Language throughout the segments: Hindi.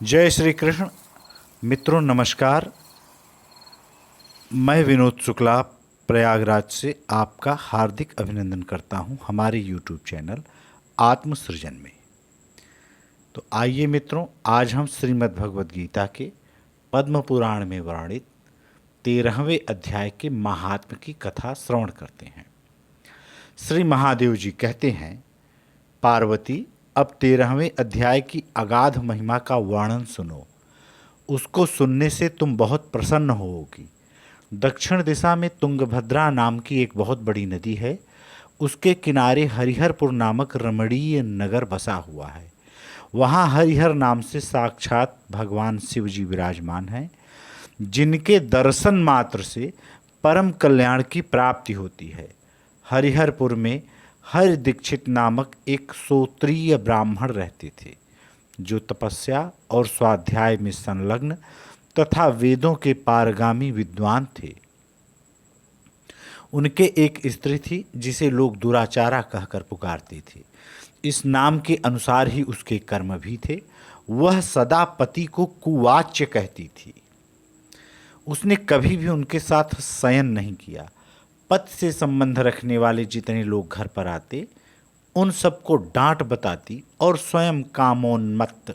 जय श्री कृष्ण। मित्रों नमस्कार। मैं विनोद शुक्ला प्रयागराज से आपका हार्दिक अभिनंदन करता हूं हमारे YouTube चैनल आत्मसृजन में। तो आइए मित्रों, आज हम श्रीमद् भगवद गीता के पद्म पुराण में वर्णित 13वें अध्याय के महात्म्य की कथा श्रवण करते हैं। श्री महादेव जी कहते हैं, पार्वती अब 13वें अध्याय की अगाध महिमा का वर्णन सुनो। उसको सुनने से तुम बहुत प्रसन्न होगी। दक्षिण दिशा में तुंगभद्रा नाम की एक बहुत बड़ी नदी है। उसके किनारे हरिहरपुर नामक रमणीय नगर बसा हुआ है। वहाँ हरिहर नाम से साक्षात भगवान शिव जी विराजमान हैं, जिनके दर्शन मात्र से परम कल्याण की प्राप्ति होती है। हरिहरपुर में हरि दीक्षित नामक एक श्रोत्रिय ब्राह्मण रहते थे, जो तपस्या और स्वाध्याय में संलग्न तथा वेदों के पारगामी विद्वान थे। उनके एक स्त्री थी, जिसे लोग दुराचारा कहकर पुकारते थे। इस नाम के अनुसार ही उसके कर्म भी थे। वह सदा पति को कुवाच्य कहती थी। उसने कभी भी उनके साथ शयन नहीं किया। पति से संबंध रखने वाले जितने लोग घर पर आते, उन सबको डांट बताती और स्वयं कामोन्मत्त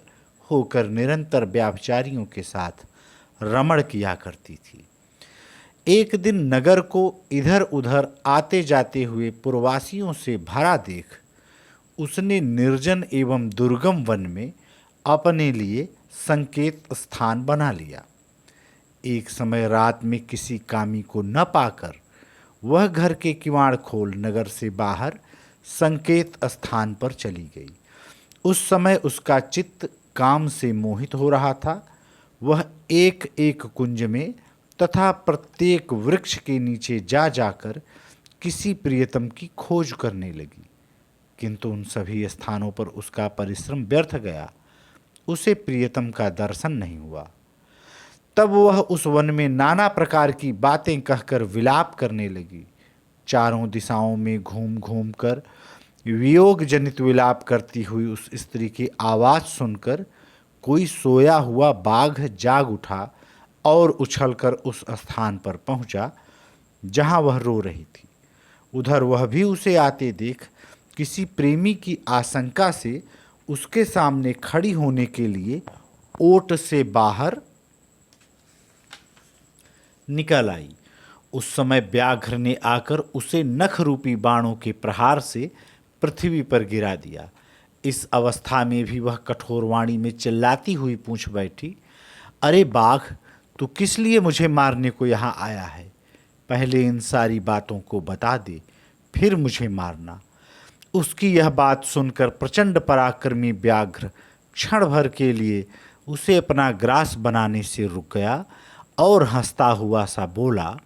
होकर निरंतर व्याभिचारियों के साथ रमण किया करती थी। एक दिन नगर को इधर उधर आते जाते हुए पुरवासियों से भरा देख उसने निर्जन एवं दुर्गम वन में अपने लिए संकेत स्थान बना लिया। एक समय रात में किसी कामी को न पाकर वह घर के किवाड़ खोल नगर से बाहर संकेत स्थान पर चली गई। उस समय उसका चित्त काम से मोहित हो रहा था। वह एक एक कुंज में तथा प्रत्येक वृक्ष के नीचे जा जाकर किसी प्रियतम की खोज करने लगी, किंतु उन सभी स्थानों पर उसका परिश्रम व्यर्थ गया। उसे प्रियतम का दर्शन नहीं हुआ। तब वह उस वन में नाना प्रकार की बातें कहकर विलाप करने लगी। चारों दिशाओं में घूम घूम कर वियोग जनित विलाप करती हुई उस स्त्री की आवाज़ सुनकर कोई सोया हुआ बाघ जाग उठा और उछलकर उस स्थान पर पहुंचा जहां वह रो रही थी। उधर वह भी उसे आते देख किसी प्रेमी की आशंका से उसके सामने खड़ी होने के लिए ओट से बाहर निकल आई। उस समय व्याघ्र ने आकर उसे नख रूपी बाणों के प्रहार से पृथ्वी पर गिरा दिया। इस अवस्था में भी वह कठोर वाणी में चिल्लाती हुई पूछ बैठी, अरे बाघ, तू किस लिए मुझे मारने को यहाँ आया है? पहले इन सारी बातों को बता दे, फिर मुझे मारना। उसकी यह बात सुनकर प्रचंड पराक्रमी व्याघ्र क्षण भर के लिए उसे अपना ग्रास बनाने से रुक गया और हंसता हुआ सा बोला,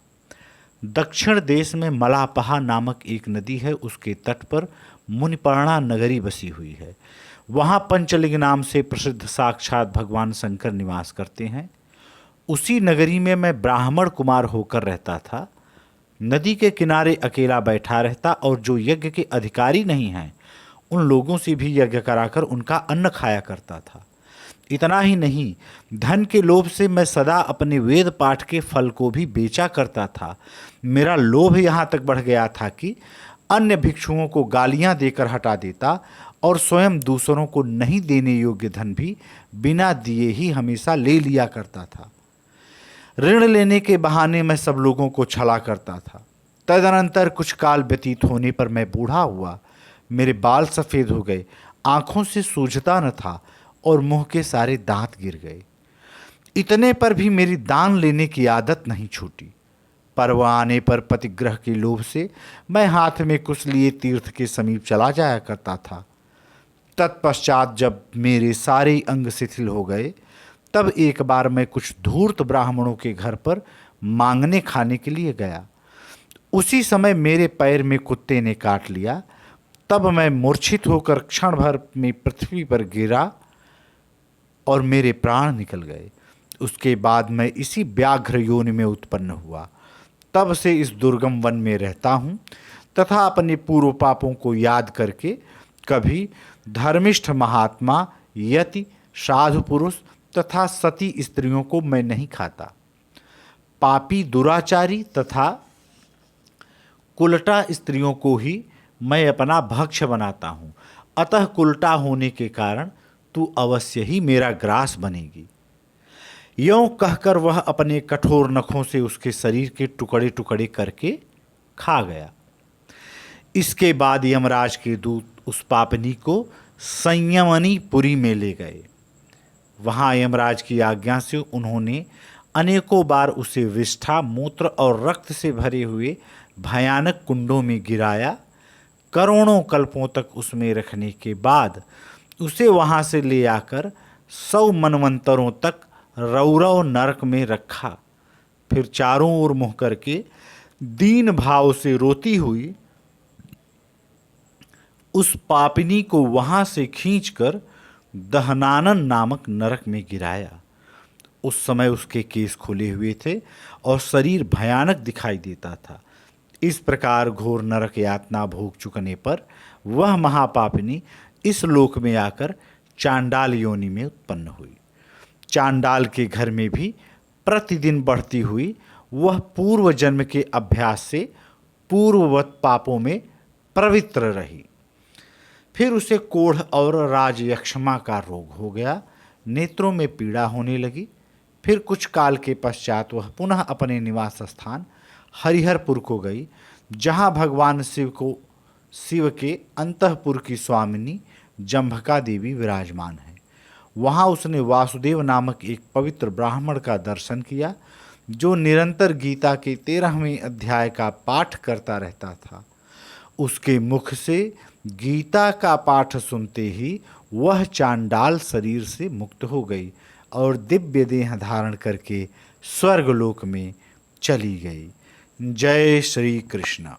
दक्षिण देश में मलापहा नामक एक नदी है। उसके तट पर मुनिपर्णा नगरी बसी हुई है। वहाँ पंचलिंग नाम से प्रसिद्ध साक्षात भगवान शंकर निवास करते हैं। उसी नगरी में मैं ब्राह्मण कुमार होकर रहता था। नदी के किनारे अकेला बैठा रहता और जो यज्ञ के अधिकारी नहीं हैं, उन लोगों से भी यज्ञ कराकर उनका अन्न खाया करता था। इतना ही नहीं, धन के लोभ से मैं सदा अपने वेद पाठ के फल को भी बेचा करता था। मेरा लोभ यहाँ तक बढ़ गया था कि अन्य भिक्षुओं को गालियाँ देकर हटा देता और स्वयं दूसरों को नहीं देने योग्य धन भी बिना दिए ही हमेशा ले लिया करता था। ऋण लेने के बहाने मैं सब लोगों को छला करता था। तदनंतर कुछ काल व्यतीत होने पर मैं बूढ़ा हुआ। मेरे बाल सफ़ेद हो गए, आँखों से सूझता न था और मुंह के सारे दांत गिर गए। इतने पर भी मेरी दान लेने की आदत नहीं छूटी। पर्व आने पर पतिग्रह के लोभ से मैं हाथ में कुछ लिए तीर्थ के समीप चला जाया करता था। तत्पश्चात जब मेरे सारे अंग शिथिल हो गए, तब एक बार मैं कुछ धूर्त ब्राह्मणों के घर पर मांगने खाने के लिए गया। उसी समय मेरे पैर में कुत्ते ने काट लिया। तब मैं मूर्छित होकर क्षण भर में पृथ्वी पर गिरा और मेरे प्राण निकल गए। उसके बाद मैं इसी व्याघ्र योनि में उत्पन्न हुआ। तब से इस दुर्गम वन में रहता हूँ तथा अपने पूर्व पापों को याद करके कभी धर्मिष्ठ महात्मा, यति, साधु पुरुष तथा सती स्त्रियों को मैं नहीं खाता। पापी, दुराचारी तथा कुलटा स्त्रियों को ही मैं अपना भक्ष्य बनाता हूँ। अतः कुलटा होने के कारण तू अवश्य ही मेरा ग्रास बनेगी। यों कहकर वह अपने कठोर नखों से उसके शरीर के टुकड़े टुकड़े करके खा गया। इसके बाद यमराज के दूत उस पापनी को संयमनी पुरी में ले गए। वहां यमराज की आज्ञा से उन्होंने अनेकों बार उसे विष्ठा, मूत्र और रक्त से भरे हुए भयानक कुंडों में गिराया। करोड़ों कल्पों तक उसमें रखने के बाद उसे वहां से ले आकर 100 मनवंतरों तक रौरव नरक में रखा। फिर चारों ओर मुँह करके दीन भाव से रोती हुई उस पापिनी को वहां से खींचकर दहनानन नामक नरक में गिराया। उस समय उसके केस खुले हुए थे और शरीर भयानक दिखाई देता था। इस प्रकार घोर नरक यातना भोग चुकने पर वह महापापिनी इस लोक में आकर चांडाल योनि में उत्पन्न हुई। चांडाल के घर में भी प्रतिदिन बढ़ती हुई वह पूर्व जन्म के अभ्यास से पूर्ववत पापों में पवित्र रही। फिर उसे कोढ़ और राजयक्षमा का रोग हो गया। नेत्रों में पीड़ा होने लगी। फिर कुछ काल के पश्चात वह पुनः अपने निवास स्थान हरिहरपुर को गई, जहाँ भगवान शिव के अंतःपुर की स्वामिनी जम्भका देवी विराजमान है। वहाँ उसने वासुदेव नामक एक पवित्र ब्राह्मण का दर्शन किया, जो निरंतर गीता के 13वें अध्याय का पाठ करता रहता था। उसके मुख से गीता का पाठ सुनते ही वह चांडाल शरीर से मुक्त हो गई और दिव्य देह धारण करके स्वर्गलोक में चली गई। जय श्री कृष्ण।